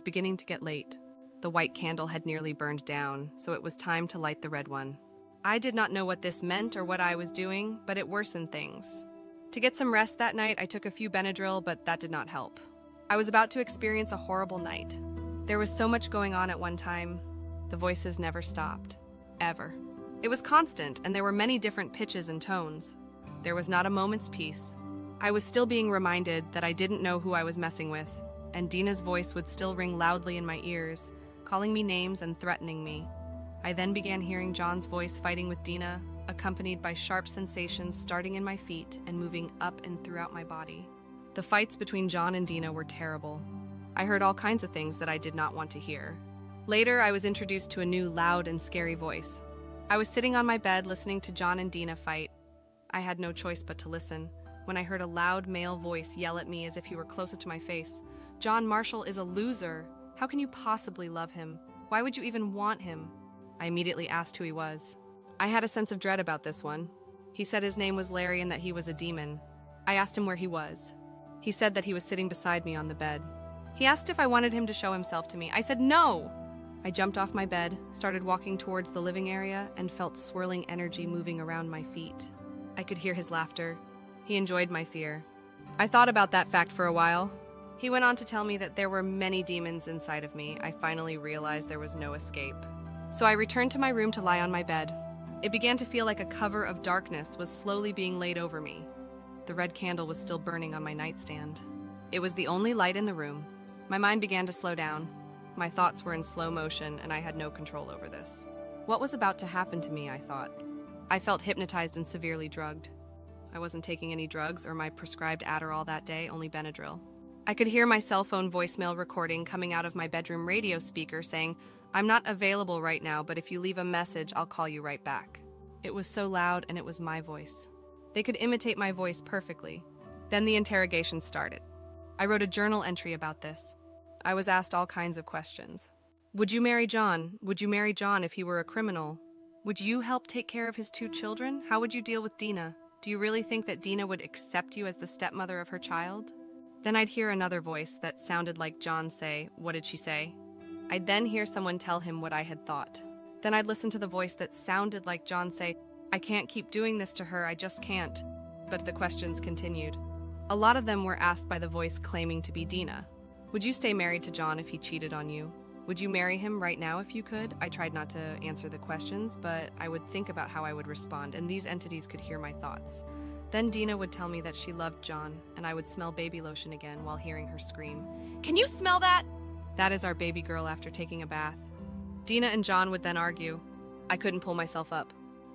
beginning to get late. The white candle had nearly burned down, so it was time to light the red one. I did not know what this meant or what I was doing, but it worsened things. To get some rest that night, I took a few Benadryl, but that did not help. I was about to experience a horrible night. There was so much going on at one time. The voices never stopped. Ever. It was constant, and there were many different pitches and tones. There was not a moment's peace. I was still being reminded that I didn't know who I was messing with, and Dina's voice would still ring loudly in my ears, calling me names and threatening me. I then began hearing John's voice fighting with Dina, accompanied by sharp sensations starting in my feet and moving up and throughout my body. The fights between John and Dina were terrible. I heard all kinds of things that I did not want to hear. Later, I was introduced to a new loud and scary voice. I was sitting on my bed listening to John and Dina fight. I had no choice but to listen, when I heard a loud male voice yell at me as if he were closer to my face. "John Marshall is a loser. How can you possibly love him? Why would you even want him?" I immediately asked who he was. I had a sense of dread about this one. He said his name was Larry and that he was a demon. I asked him where he was. He said that he was sitting beside me on the bed. He asked if I wanted him to show himself to me. I said no! I jumped off my bed, started walking towards the living area, and felt swirling energy moving around my feet. I could hear his laughter. He enjoyed my fear. I thought about that fact for a while. He went on to tell me that there were many demons inside of me. I finally realized there was no escape. So I returned to my room to lie on my bed. It began to feel like a cover of darkness was slowly being laid over me. The red candle was still burning on my nightstand. It was the only light in the room. My mind began to slow down. My thoughts were in slow motion, and I had no control over this. What was about to happen to me, I thought. I felt hypnotized and severely drugged. I wasn't taking any drugs or my prescribed Adderall that day, only Benadryl. I could hear my cell phone voicemail recording coming out of my bedroom radio speaker saying, "I'm not available right now, but if you leave a message, I'll call you right back." It was so loud, and it was my voice. They could imitate my voice perfectly. Then the interrogation started. I wrote a journal entry about this. I was asked all kinds of questions. Would you marry John? Would you marry John if he were a criminal? Would you help take care of his 2 children? How would you deal with Dina? Do you really think that Dina would accept you as the stepmother of her child? Then I'd hear another voice that sounded like John say, "What did she say?" I'd then hear someone tell him what I had thought. Then I'd listen to the voice that sounded like John say, "I can't keep doing this to her, I just can't." But the questions continued. A lot of them were asked by the voice claiming to be Dina. Would you stay married to John if he cheated on you? Would you marry him right now if you could? I tried not to answer the questions, but I would think about how I would respond, and these entities could hear my thoughts. Then Dina would tell me that she loved John, and I would smell baby lotion again while hearing her scream, "Can you smell that?" That is our baby girl after taking a bath. Dina and John would then argue. I couldn't pull myself up.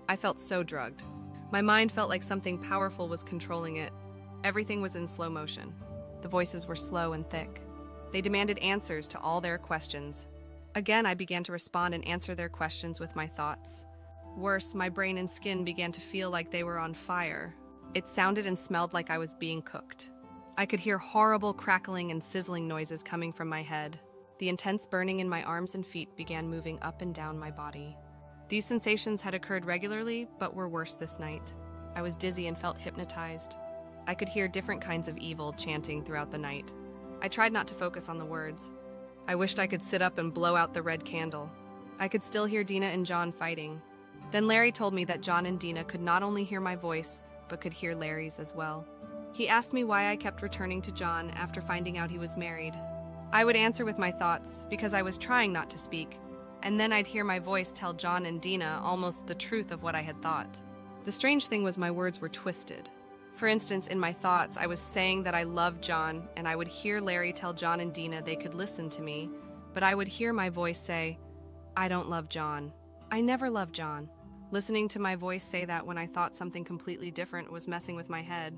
I felt so drugged. My mind felt like something powerful was controlling it. Everything was in slow motion. The voices were slow and thick. They demanded answers to all their questions. Again, I began to respond and answer their questions with my thoughts. Worse, my brain and skin began to feel like they were on fire. It sounded and smelled like I was being cooked. I could hear horrible crackling and sizzling noises coming from my head. The intense burning in my arms and feet began moving up and down my body. These sensations had occurred regularly, but were worse this night. I was dizzy and felt hypnotized. I could hear different kinds of evil chanting throughout the night. I tried not to focus on the words. I wished I could sit up and blow out the red candle. I could still hear Dina and John fighting. Then Larry told me that John and Dina could not only hear my voice, but could hear Larry's as well. He asked me why I kept returning to John after finding out he was married. I would answer with my thoughts, because I was trying not to speak, and then I'd hear my voice tell John and Dina almost the truth of what I had thought. The strange thing was my words were twisted. For instance, in my thoughts, I was saying that I loved John, and I would hear Larry tell John and Dina they could listen to me, but I would hear my voice say, "I don't love John. I never loved John." Listening to my voice say that when I thought something completely different was messing with my head.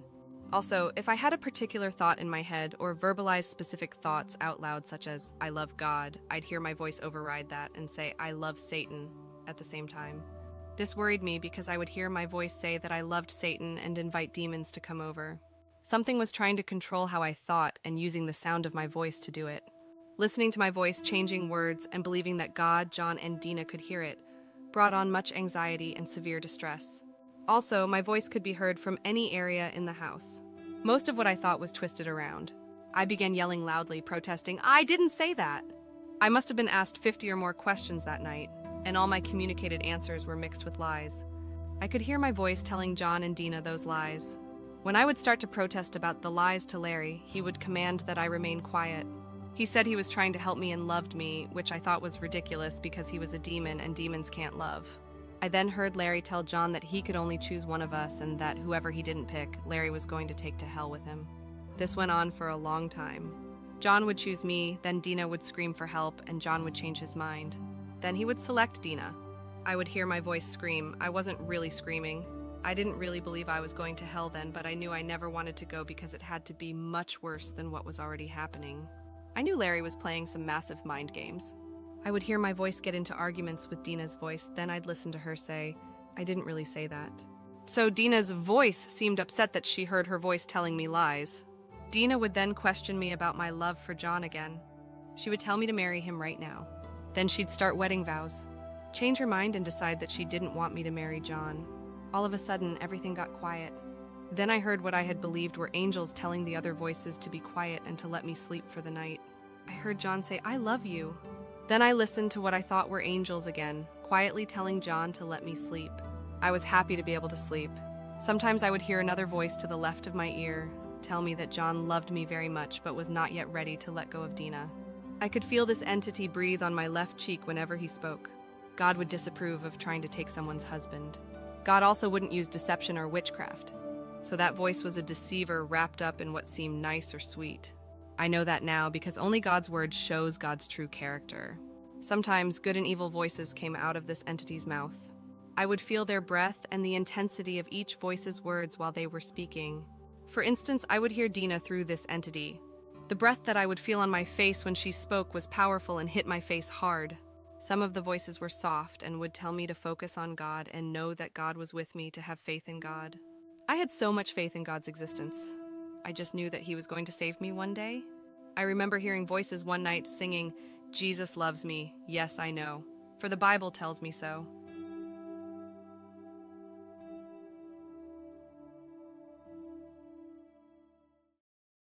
Also, if I had a particular thought in my head or verbalized specific thoughts out loud, such as, "I love God," I'd hear my voice override that and say, "I love Satan," at the same time. This worried me because I would hear my voice say that I loved Satan and invite demons to come over. Something was trying to control how I thought and using the sound of my voice to do it. Listening to my voice changing words and believing that God, John, and Dina could hear it brought on much anxiety and severe distress. Also, my voice could be heard from any area in the house. Most of what I thought was twisted around. I began yelling loudly, protesting, "I didn't say that!" I must have been asked 50 or more questions that night, and all my communicated answers were mixed with lies. I could hear my voice telling John and Dina those lies. When I would start to protest about the lies to Larry, he would command that I remain quiet. He said he was trying to help me and loved me, which I thought was ridiculous because he was a demon and demons can't love. I then heard Larry tell John that he could only choose one of us and that whoever he didn't pick, Larry was going to take to hell with him. This went on for a long time. John would choose me, then Dina would scream for help, and John would change his mind. Then he would select Dina. I would hear my voice scream. I wasn't really screaming. I didn't really believe I was going to hell then, but I knew I never wanted to go because it had to be much worse than what was already happening. I knew Larry was playing some massive mind games. I would hear my voice get into arguments with Dina's voice, then I'd listen to her say, I didn't really say that. So Dina's voice seemed upset that she heard her voice telling me lies. Dina would then question me about my love for John again. She would tell me to marry him right now. Then she'd start wedding vows, change her mind and decide that she didn't want me to marry John. All of a sudden, everything got quiet. Then I heard what I had believed were angels telling the other voices to be quiet and to let me sleep for the night. I heard John say, I love you. Then I listened to what I thought were angels again, quietly telling John to let me sleep. I was happy to be able to sleep. Sometimes I would hear another voice to the left of my ear tell me that John loved me very much but was not yet ready to let go of Dina. I could feel this entity breathe on my left cheek whenever he spoke. God would disapprove of trying to take someone's husband. God also wouldn't use deception or witchcraft. So that voice was a deceiver wrapped up in what seemed nice or sweet. I know that now because only God's word shows God's true character. Sometimes good and evil voices came out of this entity's mouth. I would feel their breath and the intensity of each voice's words while they were speaking. For instance, I would hear Dina through this entity. The breath that I would feel on my face when she spoke was powerful and hit my face hard. Some of the voices were soft and would tell me to focus on God and know that God was with me, to have faith in God. I had so much faith in God's existence. I just knew that He was going to save me one day. I remember hearing voices one night singing, Jesus loves me, yes I know, for the Bible tells me so.